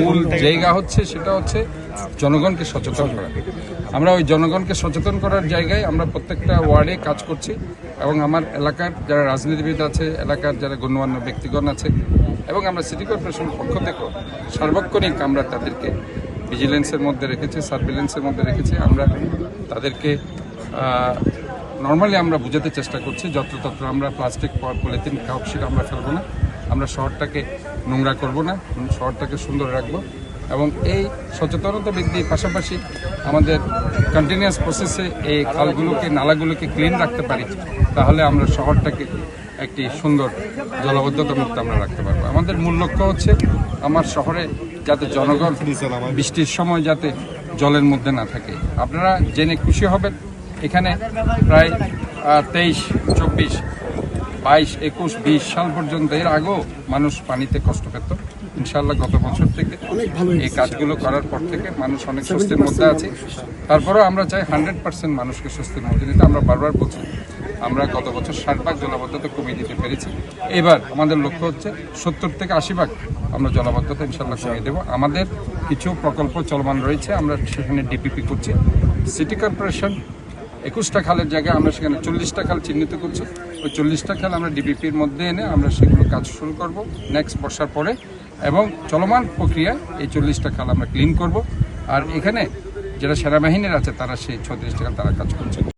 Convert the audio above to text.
মূল জায়গা হচ্ছে সেটা হচ্ছে জনগণকে সচেতন করা। আমরা ওই জনগণকে সচেতন করার জায়গায় আমরা প্রত্যেকটা ওয়ার্ডে কাজ করছি এবং আমার এলাকার যারা রাজনীতিবিদ আছে, এলাকার যারা গণ্যমান্য ব্যক্তিগণ আছে এবং আমরা সিটি কর্পোরেশনের পক্ষ থেকেও সার্বক্ষণিক আমরা তাদেরকে ভিজিলেন্সের মধ্যে রেখেছি, সার্ভিলেন্সের মধ্যে রেখেছি। আমরা তাদেরকে নর্মালি আমরা বোঝাতে চেষ্টা করছি যত্রতত্র আমরা প্লাস্টিক পলিথিন কাউশিট আমরা ফেলবো না, আমরা শহরটাকে নোংরা করব না, শহরটাকে সুন্দর রাখবো এবং এই সচেতনতা বৃদ্ধির পাশাপাশি আমাদের কন্টিনিউয়াস প্রসেসে এই খালগুলোকে নালাগুলোকে ক্লিন রাখতে পারি, তাহলে আমরা শহরটাকে একটি সুন্দর জলাবদ্ধতা মুক্ত আমরা রাখতে পারবো। আমাদের মূল লক্ষ্য হচ্ছে আমার শহরে যাতে জনগণ বৃষ্টির সময় যাতে জলের মধ্যে না থাকে। আপনারা জেনে খুশি হবেন এখানে প্রায় 23, 24, 22, 21, 20 সাল পর্যন্ত এর আগেও মানুষ পানিতে কষ্ট পেত। ইনশাআল্লাহ গত বছর থেকে এই কাজগুলো করার পর থেকে মানুষ অনেক স্বস্তির মধ্যে আছে। তারপরেও আমরা চাই 100% মানুষকে স্বস্তির মধ্যে নিতে। আমরা বারবার বলছি আমরা গত বছর 60% জলাবদ্ধতা কমিয়ে দিতে পেরেছি। এবার আমাদের লক্ষ্য হচ্ছে 70 থেকে 80% আমরা জলাবদ্ধতা ইনশাআল্লাহ কমিয়ে দেবো। আমাদের কিছু প্রকল্প চলমান রয়েছে, আমরা সেখানে ডিপিপি করছি। সিটি কর্পোরেশন 21টা খালের জায়গায় আমরা সেখানে 40টা খাল চিহ্নিত করছি। ওই 40টা খাল আমরা ডিপিপির মধ্যে এনে আমরা সেগুলো কাজ শুরু করব নেক্সট বর্ষার পরে এবং চলমান প্রক্রিয়ায় এই 40টা খাল আমরা ক্লিন করব। আর এখানে যারা সেনাবাহিনীর আছে তারা সেই 36টা খাল তারা কাজ করছে।